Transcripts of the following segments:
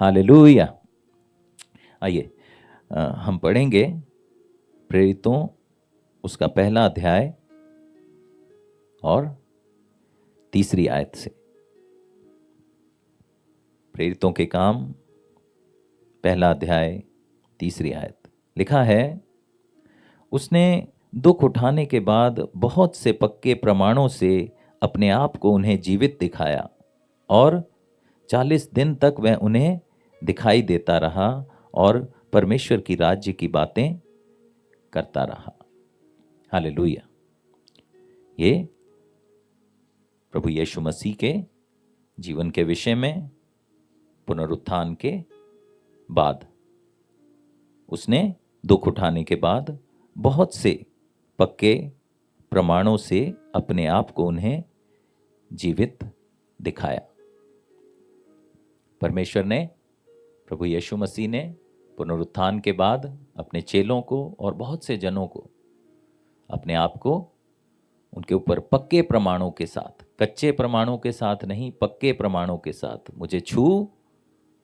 Hallelujah. आइए हम पढ़ेंगे प्रेरितों उसका पहला अध्याय और तीसरी आयत से। प्रेरितों के काम पहला अध्याय तीसरी आयत। लिखा है, उसने दुख उठाने के बाद बहुत से पक्के प्रमाणों से अपने आप को उन्हें जीवित दिखाया और 40 दिन तक वह उन्हें दिखाई देता रहा और परमेश्वर की राज्य की बातें करता रहा। हालेलुया। ये प्रभु यीशु मसीह के जीवन के विषय में पुनरुत्थान के बाद उसने दुख उठाने के बाद बहुत से पक्के प्रमाणों से अपने आप को उन्हें जीवित दिखाया। परमेश्वर ने, प्रभु यीशु मसीह ने पुनरुत्थान के बाद अपने चेलों को और बहुत से जनों को अपने आप को उनके ऊपर पक्के प्रमाणों के साथ, कच्चे प्रमाणों के साथ नहीं, पक्के प्रमाणों के साथ, मुझे छू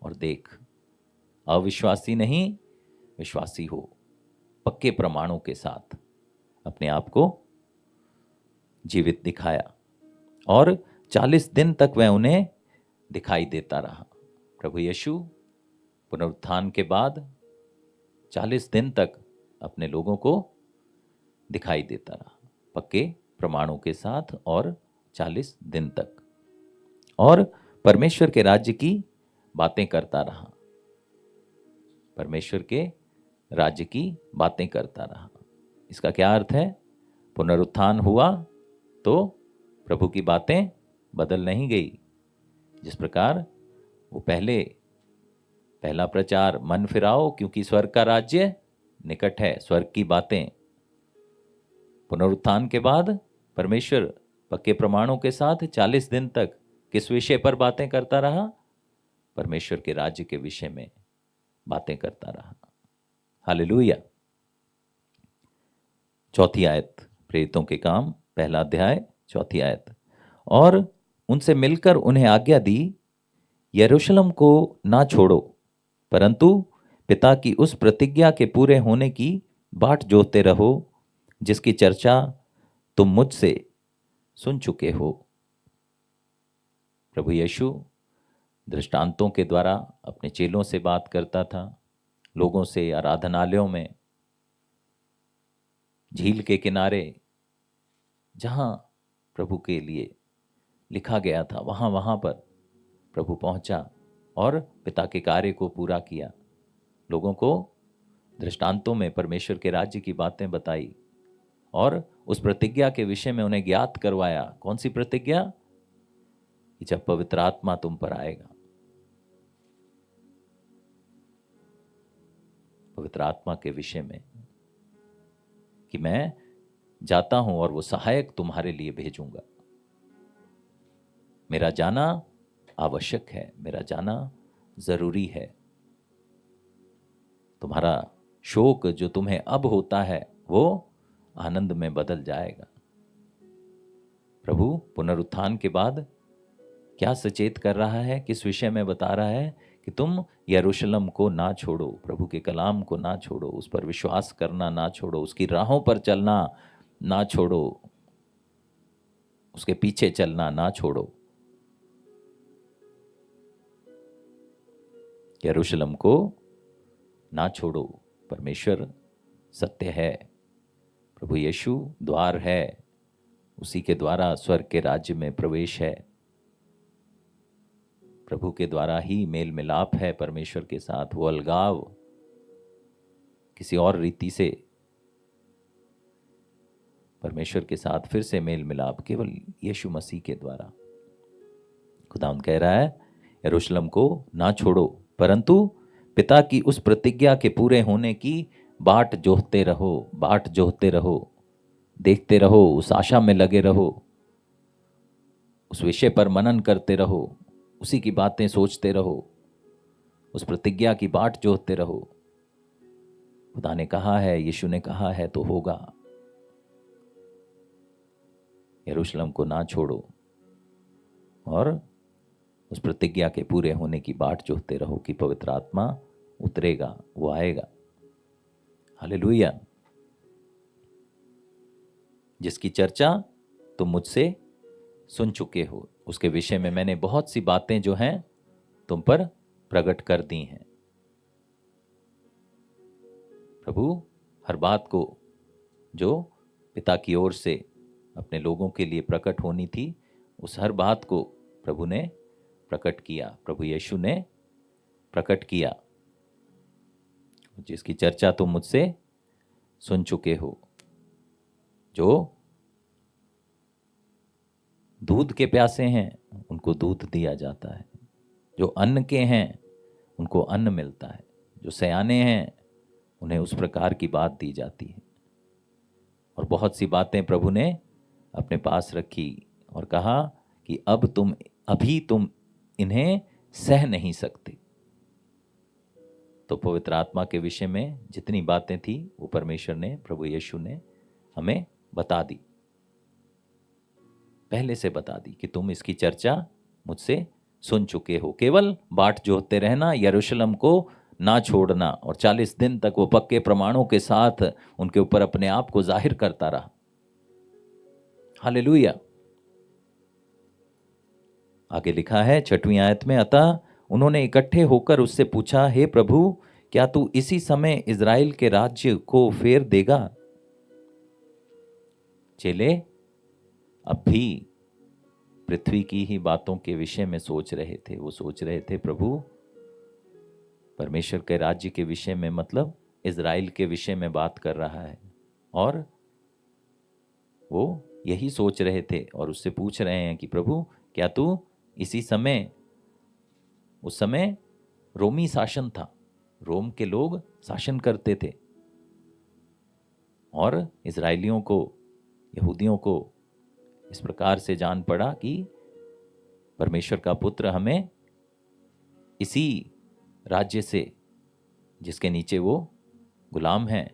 और देख, अविश्वासी नहीं विश्वासी हो, पक्के प्रमाणों के साथ अपने आप को जीवित दिखाया और 40 दिन तक वह उन्हें दिखाई देता रहा। प्रभु यीशु पुनरुत्थान के बाद 40 दिन तक अपने लोगों को दिखाई देता रहा, पक्के प्रमाणों के साथ, और 40 दिन तक, और परमेश्वर के राज्य की बातें करता रहा। परमेश्वर के राज्य की बातें करता रहा। इसका क्या अर्थ है? पुनरुत्थान हुआ तो प्रभु की बातें बदल नहीं गई। जिस प्रकार वो पहला प्रचार, मन फिराओ क्योंकि स्वर्ग का राज्य निकट है, स्वर्ग की बातें। पुनरुत्थान के बाद परमेश्वर पक्के प्रमाणों के साथ 40 दिन तक किस विषय पर बातें करता रहा? परमेश्वर के राज्य के विषय में बातें करता रहा। हालेलुया। चौथी आयत, प्रेरितों के काम पहला अध्याय चौथी आयत। और उनसे मिलकर उन्हें आज्ञा दी, यरूशलेम को ना छोड़ो, परंतु पिता की उस प्रतिज्ञा के पूरे होने की बाट जोहते रहो, जिसकी चर्चा तुम मुझसे सुन चुके हो। प्रभु यीशु दृष्टांतों के द्वारा अपने चेलों से बात करता था, लोगों से आराधनालयों में, झील के किनारे, जहां प्रभु के लिए लिखा गया था, वहां पर प्रभु पहुंचा और पिता के कार्य को पूरा किया। लोगों को दृष्टांतों में परमेश्वर के राज्य की बातें बताई और उस प्रतिज्ञा के विषय में उन्हें ज्ञात करवाया। कौन सी प्रतिज्ञा? कि जब पवित्र आत्मा तुम पर आएगा, पवित्र आत्मा के विषय में, कि मैं जाता हूं और वो सहायक तुम्हारे लिए भेजूंगा। मेरा जाना आवश्यक है, मेरा जाना जरूरी है। तुम्हारा शोक जो तुम्हें अब होता है वो आनंद में बदल जाएगा। प्रभु पुनरुत्थान के बाद क्या सचेत कर रहा है, किस विषय में बता रहा है? कि तुम यरूशलेम को ना छोड़ो, प्रभु के कलाम को ना छोड़ो, उस पर विश्वास करना ना छोड़ो, उसकी राहों पर चलना ना छोड़ो, उसके पीछे चलना ना छोड़ो। यरूशलेम को ना छोड़ो। परमेश्वर सत्य है, प्रभु यीशु द्वार है, उसी के द्वारा स्वर्ग के राज्य में प्रवेश है। प्रभु के द्वारा ही मेल मिलाप है परमेश्वर के साथ। वो अलगाव किसी और रीति से परमेश्वर के साथ फिर से मेल मिलाप केवल यीशु मसीह के द्वारा। खुदावंद कह रहा है, यरूशलेम को ना छोड़ो, परंतु पिता की उस प्रतिज्ञा के पूरे होने की बाट जोहते रहो, बाट जोहते रहो, देखते रहो, उस आशा में लगे रहो, उस विषय पर मनन करते रहो, उसी की बातें सोचते रहो, उस प्रतिज्ञा की बाट जोहते रहो। खुदा ने कहा है, यीशु ने कहा है तो होगा। यरूशलेम को ना छोड़ो और उस प्रतिज्ञा के पूरे होने की बाट जोहते रहो कि पवित्र आत्मा उतरेगा, वो आएगा। हालेलुया। जिसकी चर्चा तुम मुझसे सुन चुके हो, उसके विषय में मैंने बहुत सी बातें जो हैं तुम पर प्रकट कर दी हैं। प्रभु हर बात को जो पिता की ओर से अपने लोगों के लिए प्रकट होनी थी, उस हर बात को प्रभु ने प्रकट किया, प्रभु यीशु ने प्रकट किया। जिसकी चर्चा तुम मुझसे सुन चुके हो। जो दूध के प्यासे हैं उनको दूध दिया जाता है, जो अन्न के हैं उनको अन्न मिलता है, जो सयाने हैं उन्हें उस प्रकार की बात दी जाती है। और बहुत सी बातें प्रभु ने अपने पास रखी और कहा कि अभी तुम इन्हें सह नहीं सकते। तो पवित्र आत्मा के विषय में जितनी बातें थी वो परमेश्वर ने, प्रभु यीशु ने हमें बता दी, पहले से बता दी कि तुम इसकी चर्चा मुझसे सुन चुके हो। केवल बाट जोहते रहना, यरूशलेम को ना छोड़ना, और 40 दिन तक वो पक्के प्रमाणों के साथ उनके ऊपर अपने आप को जाहिर करता रहा। हालेलुया। आगे लिखा है 6वीं आयत में, अतः उन्होंने इकट्ठे होकर उससे पूछा, हे प्रभु, क्या तू इसी समय इज़राइल के राज्य को फेर देगा? चेले अब भी पृथ्वी की ही बातों के विषय में सोच रहे थे। वो सोच रहे थे प्रभु परमेश्वर के राज्य के विषय में, मतलब इज़राइल के विषय में बात कर रहा है, और वो यही सोच रहे थे और उससे पूछ रहे हैं कि प्रभु क्या तू इसी समय, उस समय रोमी शासन था, रोम के लोग शासन करते थे, और इज़राइलियों को, यहूदियों को इस प्रकार से जान पड़ा कि परमेश्वर का पुत्र हमें इसी राज्य से, जिसके नीचे वो गुलाम हैं,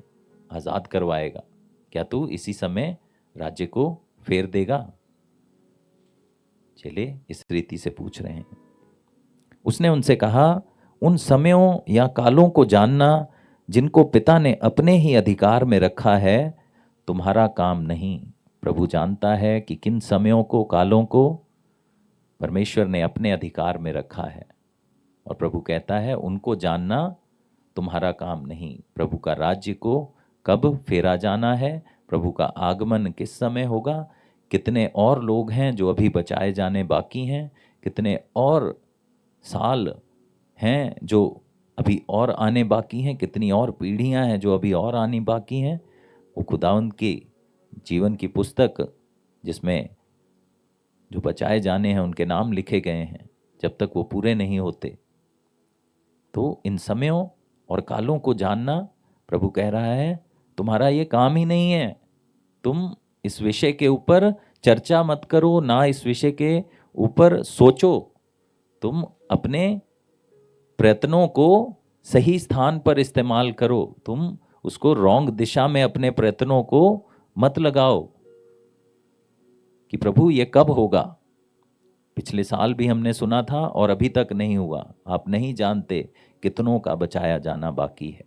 आज़ाद करवाएगा। क्या तू इसी समय राज्य को फेर देगा? चेले इस रीति से पूछ रहे हैं। उसने उनसे कहा, उन समयों या कालों को जानना जिनको पिता ने अपने ही अधिकार में रखा है तुम्हारा काम नहीं। प्रभु जानता है कि किन समयों को, कालों को परमेश्वर ने अपने अधिकार में रखा है, और प्रभु कहता है उनको जानना तुम्हारा काम नहीं। प्रभु का राज्य को कब फेरा जाना है, प्रभु का आगमन किस समय होगा, कितने और लोग हैं जो अभी बचाए जाने बाकी हैं, कितने और साल हैं जो अभी और आने बाकी हैं, कितनी और पीढ़ियां हैं जो अभी और आनी बाकी हैं, वो खुदावंद के जीवन की पुस्तक जिसमें जो बचाए जाने हैं उनके नाम लिखे गए हैं, जब तक वो पूरे नहीं होते, तो इन समयों और कालों को जानना, प्रभु कह रहा है तुम्हारा ये काम ही नहीं है। तुम इस विषय के ऊपर चर्चा मत करो, ना इस विषय के ऊपर सोचो। तुम अपने प्रयत्नों को सही स्थान पर इस्तेमाल करो, तुम उसको रॉन्ग दिशा में अपने प्रयत्नों को मत लगाओ कि प्रभु ये कब होगा। पिछले साल भी हमने सुना था और अभी तक नहीं हुआ। आप नहीं जानते कितनों का बचाया जाना बाकी है।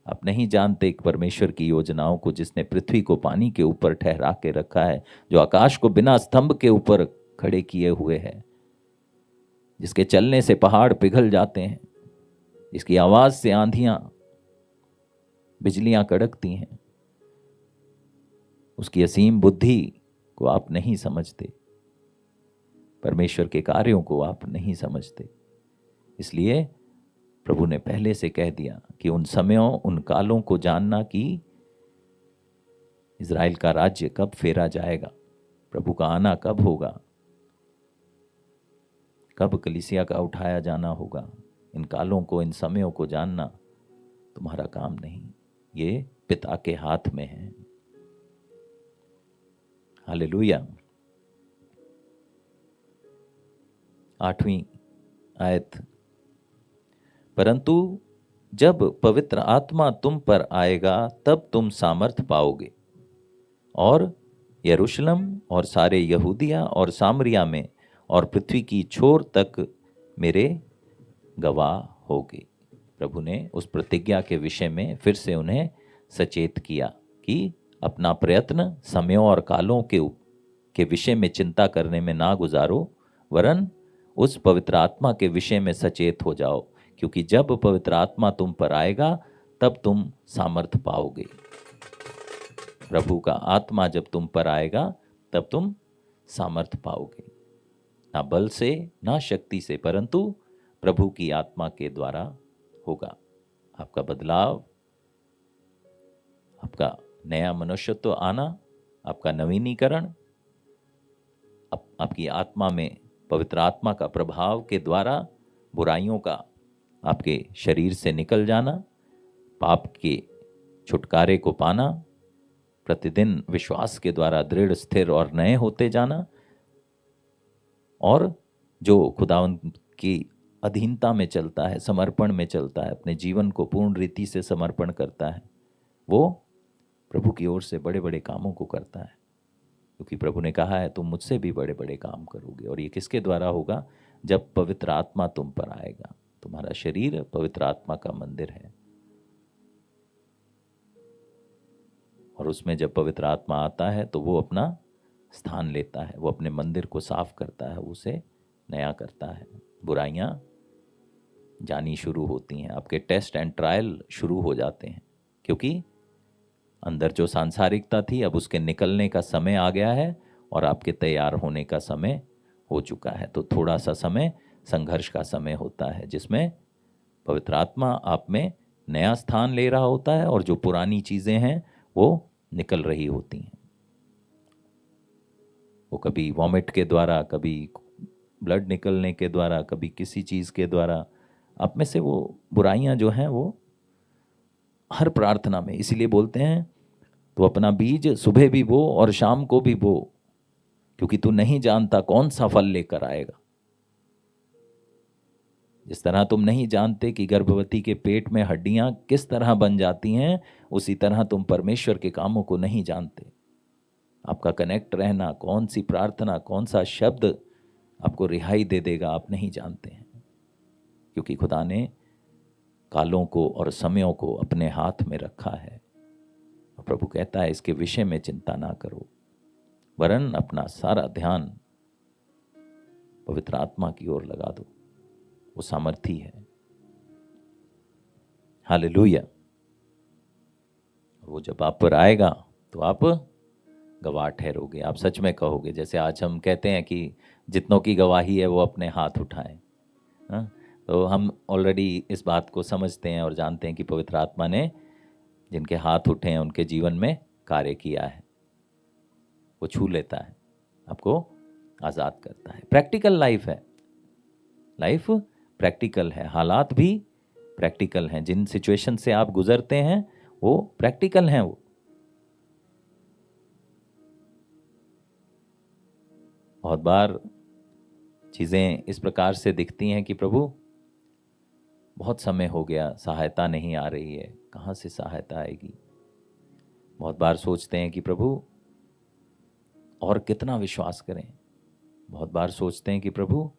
आप नहीं जानते परमेश्वर की योजनाओं को, जिसने पृथ्वी को पानी के ऊपर ठहरा के रखा है, जो आकाश को बिना स्तंभ के ऊपर खड़े किए हुए है, जिसके चलने से पहाड़ पिघल जाते हैं, जिसकी आवाज से आंधियां, बिजलियां कड़कती हैं, उसकी असीम बुद्धि को आप नहीं समझते, परमेश्वर के कार्यों को आप नहीं समझते। इसलिए प्रभु ने पहले से कह दिया कि उन समयों, उन कालों को जानना कि इज़राइल का राज्य कब फेरा जाएगा, प्रभु का आना कब होगा, कब कलीसिया का उठाया जाना होगा। इन कालों को, इन समयों को जानना तुम्हारा काम नहीं, ये पिता के हाथ में है। हालेलुया। 8वीं आयत, परंतु जब पवित्र आत्मा तुम पर आएगा तब तुम सामर्थ पाओगे, और यरूशलेम और सारे यहूदिया और सामरिया में और पृथ्वी की छोर तक मेरे गवाह होगे। प्रभु ने उस प्रतिज्ञा के विषय में फिर से उन्हें सचेत किया कि अपना प्रयत्न समयों और कालों के विषय में चिंता करने में ना गुजारो, वरन उस पवित्र आत्मा के विषय में सचेत हो जाओ, क्योंकि जब पवित्र आत्मा तुम पर आएगा तब तुम सामर्थ पाओगे। प्रभु का आत्मा जब तुम पर आएगा तब तुम सामर्थ पाओगे, ना बल से ना शक्ति से, परंतु प्रभु की आत्मा के द्वारा होगा। आपका बदलाव, आपका नया मनुष्यत्व आना, आपका नवीनीकरण, आपकी आत्मा में पवित्र आत्मा का प्रभाव के द्वारा बुराइयों का आपके शरीर से निकल जाना, पाप के छुटकारे को पाना, प्रतिदिन विश्वास के द्वारा दृढ़, स्थिर और नए होते जाना, और जो खुदावंत की अधीनता में चलता है, समर्पण में चलता है, अपने जीवन को पूर्ण रीति से समर्पण करता है, वो प्रभु की ओर से बड़े बड़े कामों को करता है, क्योंकि प्रभु ने कहा है तुम मुझसे भी बड़े बड़े काम करोगे। और ये किसके द्वारा होगा? जब पवित्र आत्मा तुम पर आएगा। तुम्हारा शरीर पवित्र आत्मा का मंदिर है, और उसमें जब पवित्र आत्मा आता है तो वो अपना स्थान लेता है, वो अपने मंदिर को साफ करता है, उसे नया करता है। बुराइयां जानी शुरू होती हैं, आपके टेस्ट एंड ट्रायल शुरू हो जाते हैं, क्योंकि अंदर जो सांसारिकता थी अब उसके निकलने का समय आ गया है और आपके तैयार होने का समय हो चुका है। तो थोड़ा सा समय संघर्ष का समय होता है, जिसमें पवित्र आत्मा आप में नया स्थान ले रहा होता है और जो पुरानी चीज़ें हैं वो निकल रही होती हैं। वो कभी वॉमिट के द्वारा, कभी ब्लड निकलने के द्वारा, कभी किसी चीज़ के द्वारा आप में से वो बुराइयां जो हैं वो हर प्रार्थना में, इसीलिए बोलते हैं तो अपना बीज सुबह भी बो और शाम को भी बो, क्योंकि तू नहीं जानता कौन सा फल लेकर आएगा। जिस तरह तुम नहीं जानते कि गर्भवती के पेट में हड्डियां किस तरह बन जाती हैं, उसी तरह तुम परमेश्वर के कामों को नहीं जानते। आपका कनेक्ट रहना, कौन सी प्रार्थना, कौन सा शब्द आपको रिहाई दे देगा, आप नहीं जानते हैं, क्योंकि खुदा ने कालों को और समयों को अपने हाथ में रखा है। प्रभु कहता है इसके विषय में चिंता ना करो, वरन अपना सारा ध्यान पवित्र आत्मा की ओर लगा दो, वो सामर्थी है। हालेलुया। वो जब आप पर आएगा तो आप गवाह ठहरोगे। आप सच में कहोगे, जैसे आज हम कहते हैं कि जितनों की गवाही है वो अपने हाथ उठाएं। तो हम ऑलरेडी इस बात को समझते हैं और जानते हैं कि पवित्र आत्मा ने जिनके हाथ उठे हैं उनके जीवन में कार्य किया है। वो छू लेता है, आपको आज़ाद करता है। प्रैक्टिकल लाइफ है, लाइफ प्रैक्टिकल है, हालात भी प्रैक्टिकल हैं। जिन सिचुएशन से आप गुजरते हैं वो प्रैक्टिकल हैं। वो बहुत बार चीज़ें इस प्रकार से दिखती हैं कि प्रभु बहुत समय हो गया, सहायता नहीं आ रही है, कहाँ से सहायता आएगी। बहुत बार सोचते हैं कि प्रभु और कितना विश्वास करें। बहुत बार सोचते हैं कि प्रभु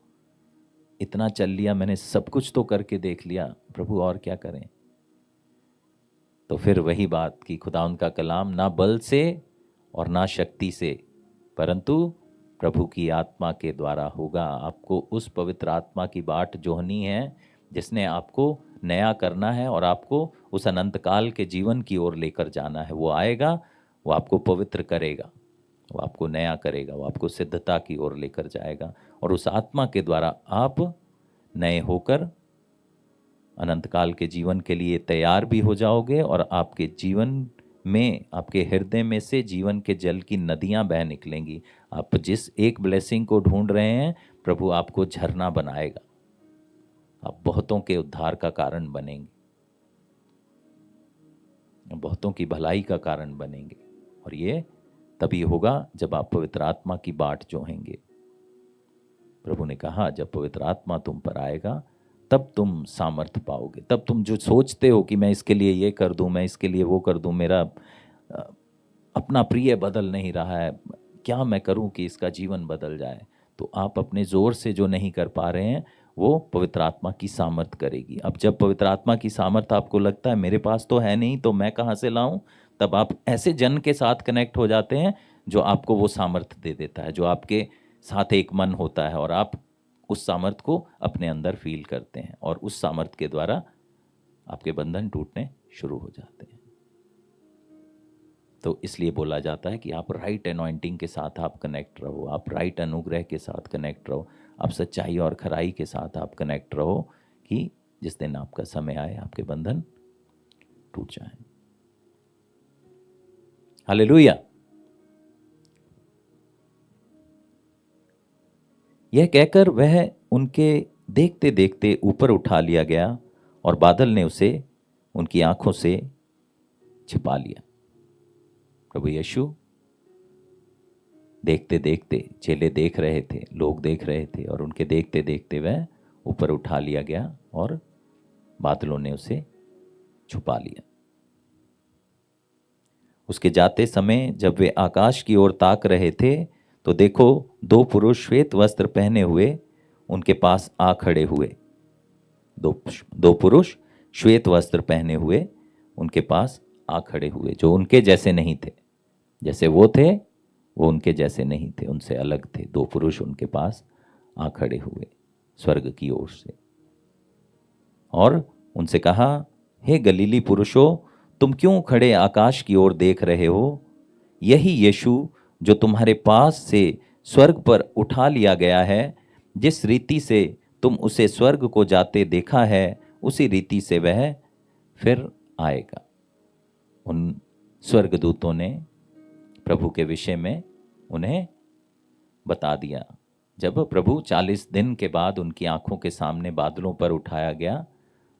इतना चल लिया, मैंने सब कुछ तो करके देख लिया, प्रभु और क्या करें। तो फिर वही बात कि खुदावंद का कलाम ना बल से और ना शक्ति से, परंतु प्रभु की आत्मा के द्वारा होगा। आपको उस पवित्र आत्मा की बाट जोहनी है, जिसने आपको नया करना है और आपको उस अनंत काल के जीवन की ओर लेकर जाना है। वो आएगा, वो आपको पवित्र करेगा, वो आपको नया करेगा, वो आपको सिद्धता की ओर लेकर जाएगा, और उस आत्मा के द्वारा आप नए होकर अनंत काल के जीवन के लिए तैयार भी हो जाओगे, और आपके जीवन में, आपके हृदय में से जीवन के जल की नदियां बह निकलेंगी। आप जिस एक ब्लेसिंग को ढूंढ रहे हैं, प्रभु आपको झरना बनाएगा। आप बहुतों के उद्धार का कारण बनेंगे, बहुतों की भलाई का कारण बनेंगे, और ये तभी होगा जब आप पवित्र आत्मा की बाट जोहेंगे। प्रभु ने कहा जब पवित्र आत्मा तुम पर आएगा तब तुम सामर्थ पाओगे। तब तुम जो सोचते हो कि मैं इसके लिए ये कर दूं, मैं इसके लिए वो कर दूं, मेरा अपना प्रिय बदल नहीं रहा है, क्या मैं करूं कि इसका जीवन बदल जाए, तो आप अपने जोर से जो नहीं कर पा रहे हैं वो पवित्र आत्मा की सामर्थ करेगी। अब जब पवित्र आत्मा की सामर्थ आपको लगता है मेरे पास तो है नहीं तो मैं कहाँ से लाऊं, तब आप ऐसे जन के साथ कनेक्ट हो जाते हैं जो आपको वो सामर्थ दे देता है, जो आपके साथ एक मन होता है और आप उस सामर्थ को अपने अंदर फील करते हैं और उस सामर्थ के द्वारा आपके बंधन टूटने शुरू हो जाते हैं। तो इसलिए बोला जाता है कि आप राइट अनॉइंटिंग के साथ आप कनेक्ट रहो, आप राइट अनुग्रह के साथ कनेक्ट रहो, आप सच्चाई और खराई के साथ आप कनेक्ट रहो कि जिस दिन आपका समय आए आपके बंधन टूट जाए। हालेलुया। यह कहकर वह उनके देखते देखते ऊपर उठा लिया गया और बादल ने उसे उनकी आंखों से छिपा लिया। प्रभु यीशु देखते देखते, चेले देख रहे थे, लोग देख रहे थे और उनके देखते देखते वह ऊपर उठा लिया गया और बादलों ने उसे छुपा लिया। उसके जाते समय जब वे आकाश की ओर ताक रहे थे तो देखो दो पुरुष श्वेत वस्त्र पहने हुए उनके पास आ खड़े हुए। दो पुरुष श्वेत वस्त्र पहने हुए उनके पास आ खड़े हुए, जो उनके जैसे नहीं थे। जैसे वो थे वो उनके जैसे नहीं थे, उनसे अलग थे। दो पुरुष उनके पास आ खड़े हुए स्वर्ग की ओर से और उनसे कहा, हे गलीली पुरुषों, तुम क्यों खड़े आकाश की ओर देख रहे हो? यही यीशु जो तुम्हारे पास से स्वर्ग पर उठा लिया गया है, जिस रीति से तुम उसे स्वर्ग को जाते देखा है, उसी रीति से वह फिर आएगा। उन स्वर्गदूतों ने प्रभु के विषय में उन्हें बता दिया। जब प्रभु 40 दिन के बाद उनकी आंखों के सामने बादलों पर उठाया गया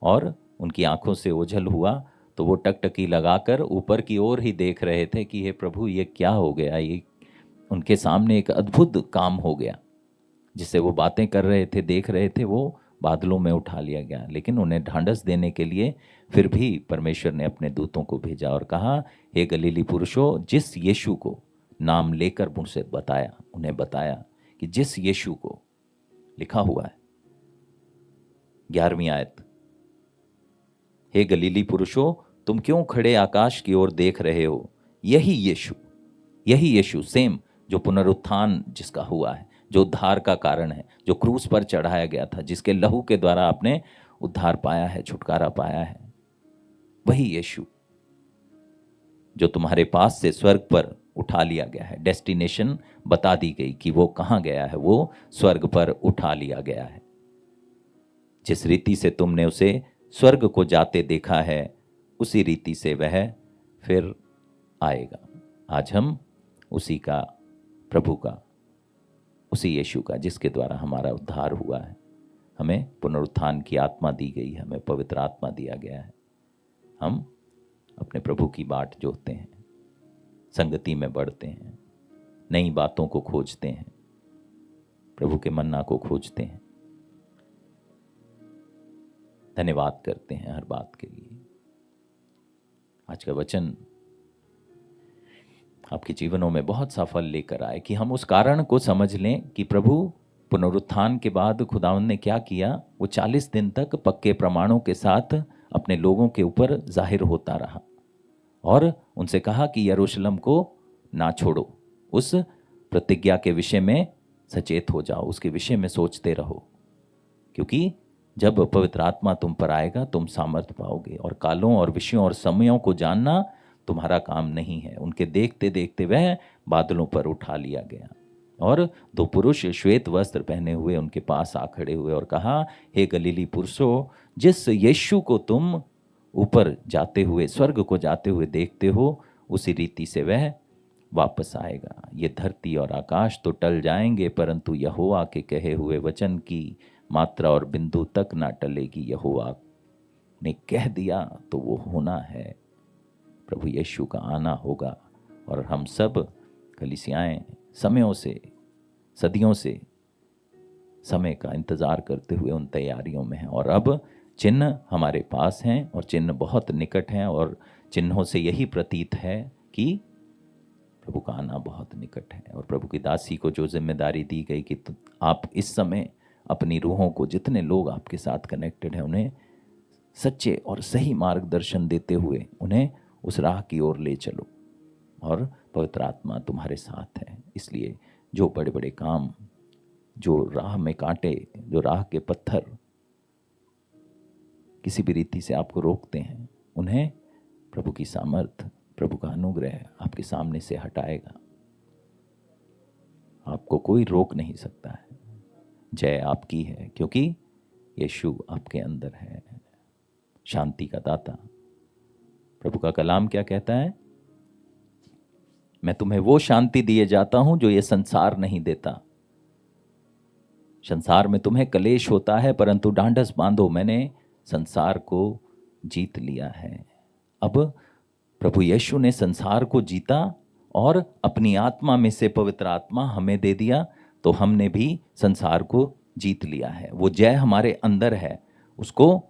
और उनकी आंखों से ओझल हुआ तो वो टकटकी लगाकर ऊपर की ओर ही देख रहे थे कि हे प्रभु ये क्या हो गया। ये उनके सामने एक अद्भुत काम हो गया, जिससे वो बातें कर रहे थे, देख रहे थे, वो बादलों में उठा लिया गया। लेकिन उन्हें ढांढस देने के लिए फिर भी परमेश्वर ने अपने दूतों को भेजा और कहा, हे गलीली पुरुषों, जिस यीशु को नाम लेकर मुझसे बताया, उन्हें बताया कि जिस यीशु को लिखा हुआ है 11वीं आयत, हे गलीली पुरुषों, तुम क्यों खड़े आकाश की ओर देख रहे हो? यही यीशु सेम जो पुनरुत्थान जिसका हुआ है, जो उद्धार का कारण है, जो क्रूस पर चढ़ाया गया था, जिसके लहू के द्वारा आपने उद्धार पाया है, छुटकारा पाया है, वही यीशु जो तुम्हारे पास से स्वर्ग पर उठा लिया गया है। डेस्टिनेशन बता दी गई कि वो कहाँ गया है, वो स्वर्ग पर उठा लिया गया है। जिस रीति से तुमने उसे स्वर्ग को जाते देखा है, उसी रीति से वह फिर आएगा। आज हम उसी का, प्रभु का, उसी यीशु का जिसके द्वारा हमारा उद्धार हुआ है, हमें पुनरुत्थान की आत्मा दी गई है, हमें पवित्र आत्मा दिया गया है। हम अपने प्रभु की बाट जोहते हैं, संगति में बढ़ते हैं, नई बातों को खोजते हैं, प्रभु के मन्ना को खोजते हैं, धन्यवाद करते हैं हर बात के लिए। आज का वचन आपके जीवनों में बहुत सा फल लेकर आए कि हम उस कारण को समझ लें कि प्रभु पुनरुत्थान के बाद खुदावंद ने क्या किया। वो 40 दिन तक पक्के प्रमाणों के साथ अपने लोगों के ऊपर जाहिर होता रहा और उनसे कहा कि यरूशलेम को ना छोड़ो, उस प्रतिज्ञा के विषय में सचेत हो जाओ, उसके विषय में सोचते रहो, क्योंकि जब पवित्र आत्मा तुम पर आएगा तुम सामर्थ पाओगे और कालों और विषयों और समयों को जानना तुम्हारा काम नहीं है। उनके देखते देखते वह बादलों पर उठा लिया गया और दो पुरुष श्वेत वस्त्र पहने हुए उनके पास आ खड़े हुए और कहा, हे गलीली पुरुषों, जिस यीशु को तुम ऊपर जाते हुए, स्वर्ग को जाते हुए देखते हो, उसी रीति से वह वापस आएगा। ये धरती और आकाश तो टल जाएंगे, परंतु यहोवा के कहे हुए वचन की मात्रा और बिंदु तक ना टलेगी। यहोवा ने कह दिया तो वो होना है। प्रभु यीशु का आना होगा और हम सब कलीसियाएं समयों से, सदियों से समय का इंतज़ार करते हुए उन तैयारियों में हैं। और अब चिन्ह हमारे पास हैं और चिन्ह बहुत निकट हैं और चिन्हों से यही प्रतीत है कि प्रभु का आना बहुत निकट है। और प्रभु की दासी को जो जिम्मेदारी दी गई कि आप इस समय अपनी रूहों को, जितने लोग आपके साथ कनेक्टेड हैं, उन्हें सच्चे और सही मार्गदर्शन देते हुए उन्हें उस राह की ओर ले चलो, और पवित्र आत्मा तुम्हारे साथ है। इसलिए जो बड़े बड़े काम, जो राह में कांटे, जो राह के पत्थर किसी भी रीति से आपको रोकते हैं, उन्हें प्रभु की सामर्थ, प्रभु का अनुग्रह आपके सामने से हटाएगा। आपको कोई रोक नहीं सकता है। जय आपकी है, क्योंकि यीशु आपके अंदर है, शांति का दाता। प्रभु का कलाम क्या कहता है? मैं तुम्हें वो शांति दिए जाता हूं जो ये संसार नहीं देता। संसार में तुम्हें क्लेश होता है, परंतु ढांढस बांधो, मैंने संसार को जीत लिया है। अब प्रभु यीशु ने संसार को जीता और अपनी आत्मा में से पवित्र आत्मा हमें दे दिया, तो हमने भी संसार को जीत लिया है। वो जय हमारे अंदर है, उसको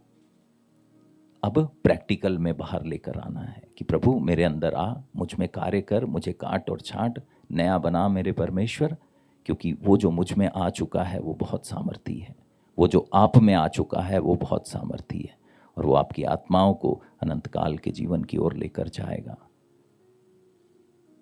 अब प्रैक्टिकल में बाहर लेकर आना है कि प्रभु मेरे अंदर आ, मुझ में कार्य कर, मुझे काट और छांट, नया बना मेरे परमेश्वर, क्योंकि वो जो मुझ में आ चुका है वो बहुत सामर्थी है। वो जो आप में आ चुका है वो बहुत सामर्थी है, और वो आपकी आत्माओं को अनंत काल के जीवन की ओर लेकर जाएगा।